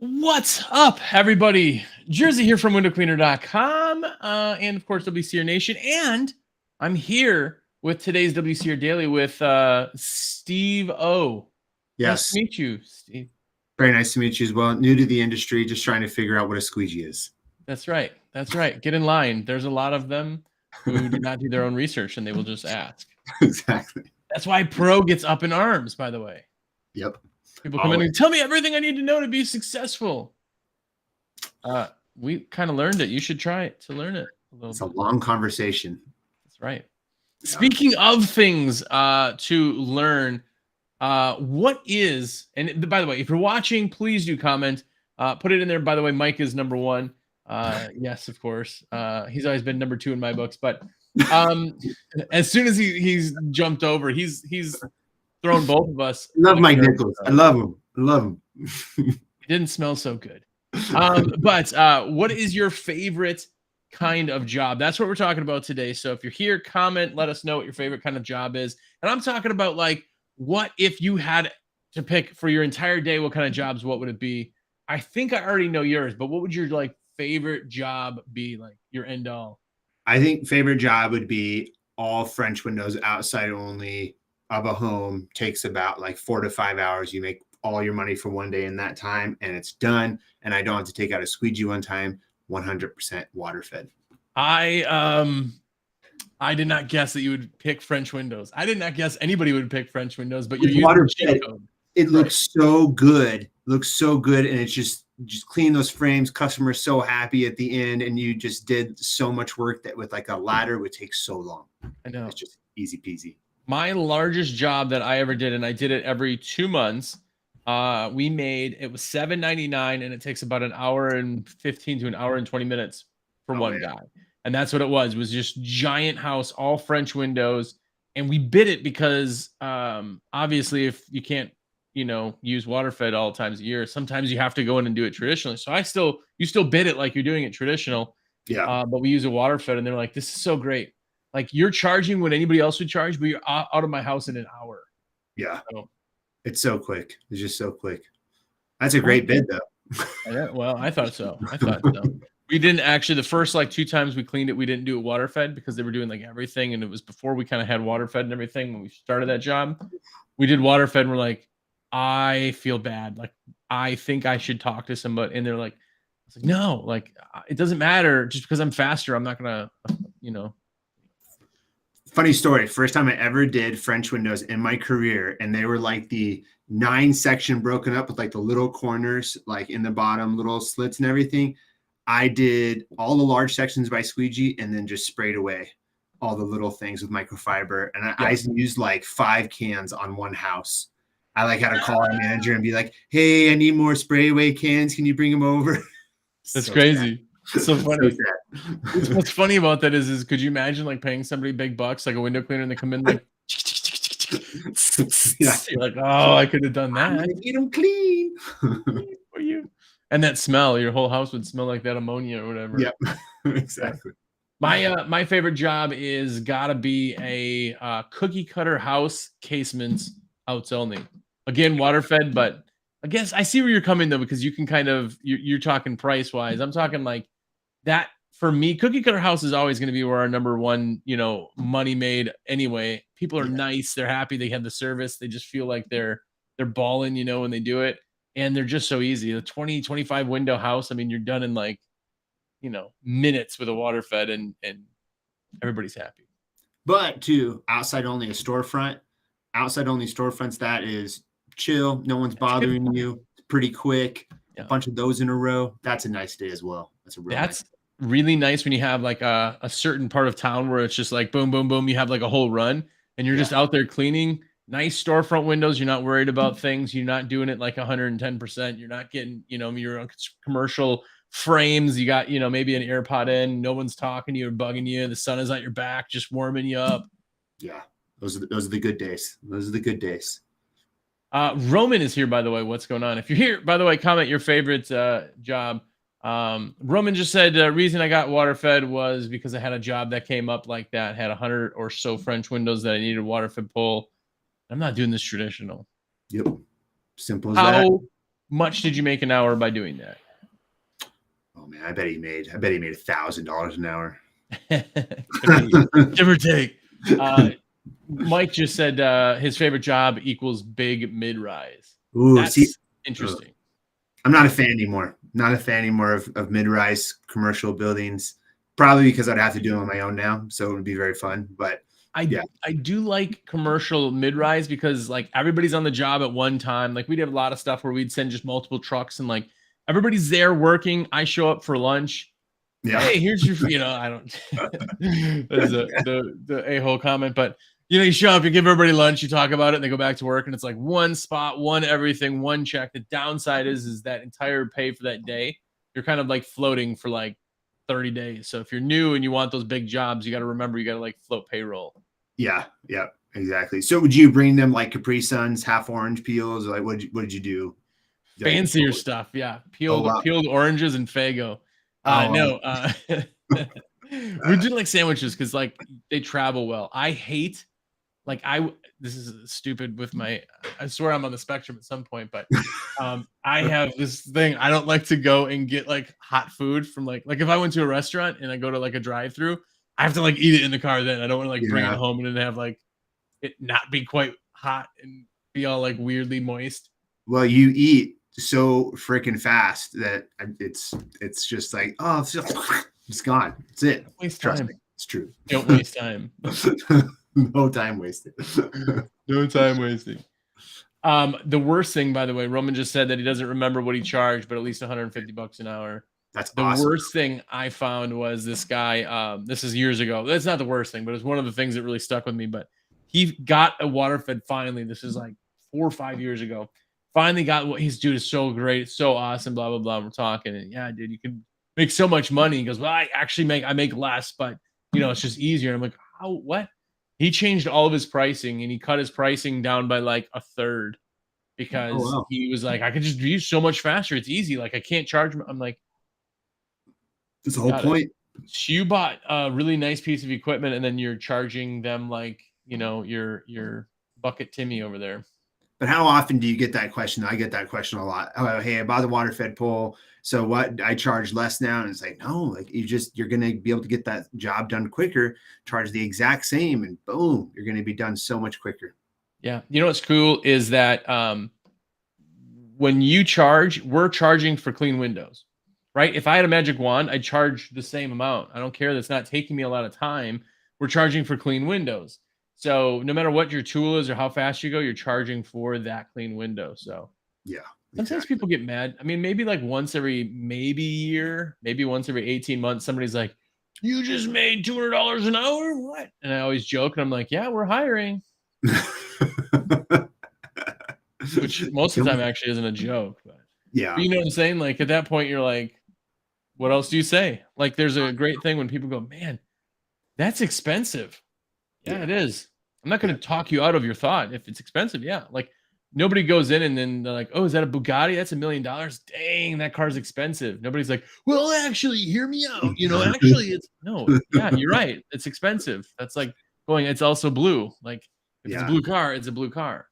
What's up, everybody? Jersey here from windowcleaner.com and, of course, WCR Nation. And I'm here with today's WCR Daily with Steve O. Nice to Yes, meet you, Steve. very nice to meet you as well. New to the industry, just trying to figure out what a squeegee is. That's right. That's right. Get in line. There's a lot of them who do not do their own research and they will just ask. Exactly. That's why Pro gets up in arms, by the way. Yep. People come in Always. and tell me everything I need to know to be successful. We kind of learned it. You should try it to learn it a little It's a bit. long conversation. That's right. Yeah. Speaking of things to learn, what is, and by the way, if you're watching, please do comment. Put it in there. By the way, Mike is number one. Yes, of course. He's always been number two in my books, but as soon as he's jumped over, he's thrown both of us. I love Mike Nichols. I love him. I love him. He didn't smell so good. But what is your favorite kind of job? That's what we're talking about today. So if you're here, comment, let us know what your favorite kind of job is. And I'm talking about, like, what if you had to pick for your entire day, what kind of jobs, what would it be? I think I already know yours, but what would your favorite job be, like your end all? I think favorite job would be all French windows outside only of a home. Takes about like 4 to 5 hours. You make all your money for one day in that time and it's done. And I don't have to take out a squeegee one time. 100% water fed. I did not guess that you would pick French windows. I did not guess anybody would pick French windows, but you're water using cheat code. It looks so good. Looks so good. And it's just clean those frames. Customers so happy at the end. And you just did so much work that with like a ladder would take so long. I know. It's just easy peasy. My largest job that I ever did, and I did it every 2 months. We made it was $7.99, and it takes about an hour and 15 to an hour and 20 minutes for one guy. And that's what it was just giant house, all French windows. And we bid it because obviously if you can't, use water fed all times a year, sometimes you have to go in and do it traditionally. So you still bid it like you're doing it traditional. Yeah. But we use a water fed, and they're like, this is so great. Like, you're charging what anybody else would charge, but you're out of my house in an hour. Yeah. So, it's so quick. It's just so quick. That's a great bid, though. Yeah, well, I thought so. We didn't actually, the first 2 times we cleaned it, we didn't do it water fed because they were doing everything. And it was before we kind of had water fed and everything. When we started that job, we did water fed and we're like, I feel bad. Like, I think I should talk to somebody. And they're like, I was like, no, it doesn't matter. Just because I'm faster, I'm not going to, Funny story. First time I ever did French windows in my career, and they were like the 9-section broken up with like the little corners, like in the bottom, little slits and everything. I did all the large sections by squeegee and then just sprayed away all the little things with microfiber. And I used like 5 cans on one house. I had to call our manager and be like, hey, I need more spray away cans. Can you bring them over? That's so crazy. It's so funny. What's funny about that is could you imagine paying somebody big bucks, like a window cleaner, and they come in you're like, oh, I could have done that. Get them clean for you. And that smell, your whole house would smell like that ammonia or whatever. Yep, exactly. My favorite job is gotta be a cookie cutter house, casements, outs only. Again, water fed, but I guess I see where you're coming though, because you can kind of you're talking price wise. I'm talking that for me. Cookie cutter house is always going to be where our number one, money made anyway. People are nice, they're happy, they have the service, they just feel like they're balling, when they do it, and they're just so easy. The 20-25 window house, I mean, you're done in minutes with a water fed, and everybody's happy. But to outside only storefronts, that is chill. No one's bothering you. Pretty quick. Yeah. A bunch of those in a row. That's a nice day as well. That's really nice when you have a certain part of town where it's just boom, boom, boom. You have a whole run and you're just out there cleaning. Nice storefront windows. You're not worried about things. You're not doing it 110%. You're not getting, your commercial frames. You got, maybe an AirPod in. No one's talking to you or bugging you. The sun is at your back, just warming you up. Yeah. Those are the good days. Those are the good days. Roman is here, by the way. What's going on? If you're here, by the way, comment your favorite job. Roman just said reason I got water fed was because I had a job that came up like that, had 100 or so French windows that I needed water fed pull. I'm not doing this traditional. Yep. Simple as that. much did you make an hour by doing that? Oh man, I bet he made $1,000 an hour. Could be, give or take. Mike just said his favorite job equals big mid-rise. Ooh, see, That's interesting. I'm not a fan anymore. Not a fan anymore of mid-rise commercial buildings. Probably because I'd have to do them on my own now, so it would be very fun. But yeah, I do like commercial mid-rise because like everybody's on the job at one time. Like we'd have a lot of stuff where we'd send just multiple trucks and like everybody's there working. I show up for lunch. yeah, Hey, here's your, I don't, there's the a-hole comment, but you show up, you give everybody lunch, you talk about it, and they go back to work, and it's like one spot, one everything, one check. The downside is that entire pay for that day, you're kind of like floating for like 30 days. So if you're new and you want those big jobs, you got to remember you got to like float payroll. yeah, exactly. So would you bring them like Capri Suns, half orange peels? Like what did you do? Fancier stuff, yeah. Oh, wow. Peeled oranges and Fago. Oh, No, we do like sandwiches because like they travel well. I hate like this is stupid with my, I swear I'm on the spectrum at some point, but I have this thing. I don't like to go and get like hot food from like if I went to a restaurant and I go to like a drive-through, I have to like eat it in the car then. I don't want to like bring it yeah. home and then have like it not be quite hot and be all like weirdly moist. Well, you eat so freaking fast that it's just like, oh, it's gone. It's it. Don't waste Trust time. me, it's true. Don't waste time. No time wasted. No time wasting. The worst thing, by the way, Roman just said that he doesn't remember what he charged, but at least $150 an hour. That's The awesome. worst thing I found was this guy. This is years ago. That's not the worst thing, but it's one of the things that really stuck with me. But he got a waterfed finally. This is like 4 or 5 years ago. Finally got what he's dude is so great, it's so awesome, blah blah blah. We're talking, and yeah, dude, you can make so much money. He goes, well, I make less, but it's just easier. And I'm like, how? What? He changed all of his pricing and he cut his pricing down by like a third because wow. he was like, I could just do so much faster. It's easy. Like I can't charge. I'm like, That's the whole point. you bought a really nice piece of equipment and then you're charging them like, your bucket Timmy over there. But how often do you get that question? I get that question a lot. Oh, hey, I bought the water fed pole. So what? I charge less now. And it's like, no, like you're going to be able to get that job done quicker, charge the exact same, and boom, you're going to be done so much quicker. Yeah. You know what's cool is that when you charge, we're charging for clean windows, right? If I had a magic wand, I'd charge the same amount. I don't care. That's not taking me a lot of time. We're charging for clean windows. So no matter what your tool is or how fast you go, you're charging for that clean window. So yeah, sometimes people get mad. I mean, maybe like once every year, maybe once every 18 months, somebody's like, you just made $200 an hour? What? And I always joke and I'm like, yeah, we're hiring. Which most of the time actually isn't a joke. But you know what I'm saying? Like at that point, you're like, what else do you say? Like there's a great thing when people go, man, that's expensive. Yeah, it is. I'm not going to talk you out of your thought. If it's expensive, yeah. Like nobody goes in and then they're like, oh, is that a Bugatti? That's $1 million. Dang, that car's expensive. Nobody's like, well, actually, hear me out. Actually, it's no. Yeah, you're right. It's expensive. That's like going, it's also blue. Like if it's a blue car, it's a blue car.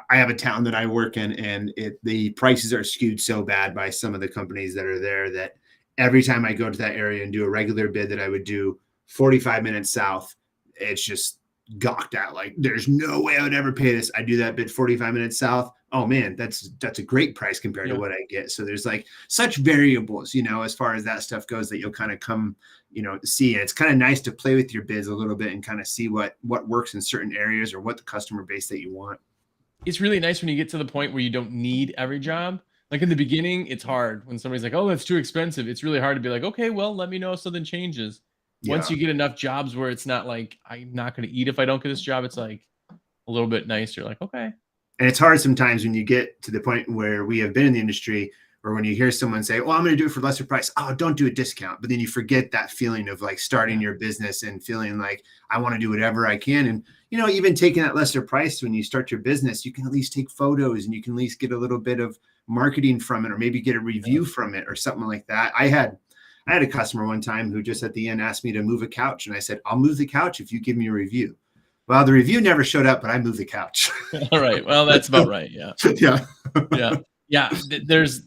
I have a town that I work in, and the prices are skewed so bad by some of the companies that are there that every time I go to that area and do a regular bid that I would do 45 minutes south, it's just gawked out. Like there's no way I would ever pay this. I do that bid 45 minutes south. Oh man, that's a great price compared to what I get. So there's like such variables, as far as that stuff goes that you'll kind of come, see. And it's kind of nice to play with your bids a little bit and kind of see what works in certain areas or what the customer base that you want. It's really nice when you get to the point where you don't need every job. Like in the beginning, it's hard when somebody's like, oh, that's too expensive. It's really hard to be like, okay, well, let me know if something changes. Once you get enough jobs where it's not like, I'm not going to eat if I don't get this job, it's like a little bit nicer. Like, okay. And it's hard sometimes when you get to the point where we have been in the industry, or when you hear someone say, well, I'm going to do it for lesser price. Oh, don't do a discount. But then you forget that feeling of like starting your business and feeling like I want to do whatever I can. And, even taking that lesser price when you start your business, you can at least take photos and you can at least get a little bit of marketing from it, or maybe get a review from it or something like that. I had a customer one time who just at the end asked me to move a couch. And I said, I'll move the couch if you give me a review. Well, the review never showed up, but I moved the couch. All right. Well, that's about right. Yeah. Yeah. Yeah. Yeah, there's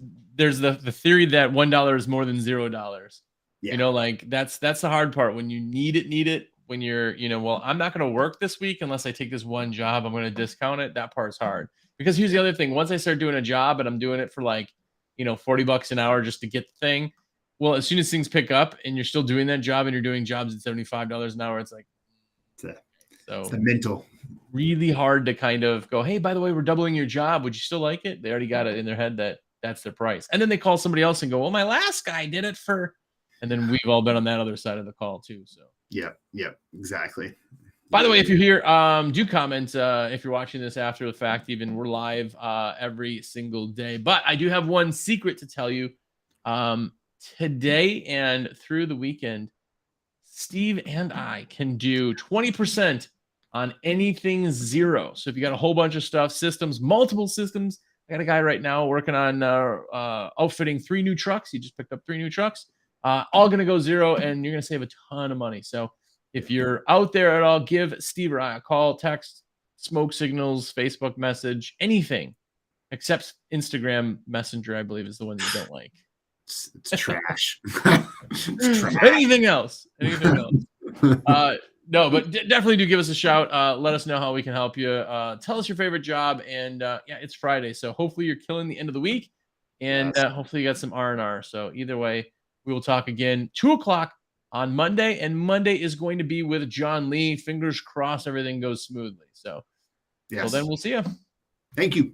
the theory that $1 is more than $0. Yeah. You know, like that's the hard part when you need it. When you're, well, I'm not going to work this week unless I take this one job. I'm going to discount it. That part's hard because here's the other thing. Once I start doing a job and I'm doing it for like, $40 an hour just to get the thing. Well, as soon as things pick up and you're still doing that job and you're doing jobs at $75 an hour, it's like, it's the mental. Really hard to kind of go, hey, by the way, we're doubling your job. Would you still like it? They already got it in their head that that's their price. And then they call somebody else and go, well, my last guy did it for, and then we've all been on that other side of the call too. So Yep, exactly. By the way, if you're here, do comment if you're watching this after the fact. Even we're live every single day. But I do have one secret to tell you. Today and through the weekend, Steve and I can do 20% on anything zero. So if you got a whole bunch of stuff, systems, multiple systems, I got a guy right now working on outfitting 3 new trucks. He just picked up 3 new trucks, all going to go zero, and you're going to save a ton of money. So if you're out there at all, give Steve or I a call, text, smoke signals, Facebook message, anything except Instagram Messenger, I believe, is the one you don't like. It's trash. It's trash. Anything else? No, but definitely do give us a shout. Let us know how we can help you. Tell us your favorite job. And yeah, it's Friday. So hopefully you're killing the end of the week. And hopefully you got some R&R. So either way, we will talk again 2:00 on Monday. And Monday is going to be with John Lee. Fingers crossed everything goes smoothly. So, yes. Well, then we'll see you. Thank you.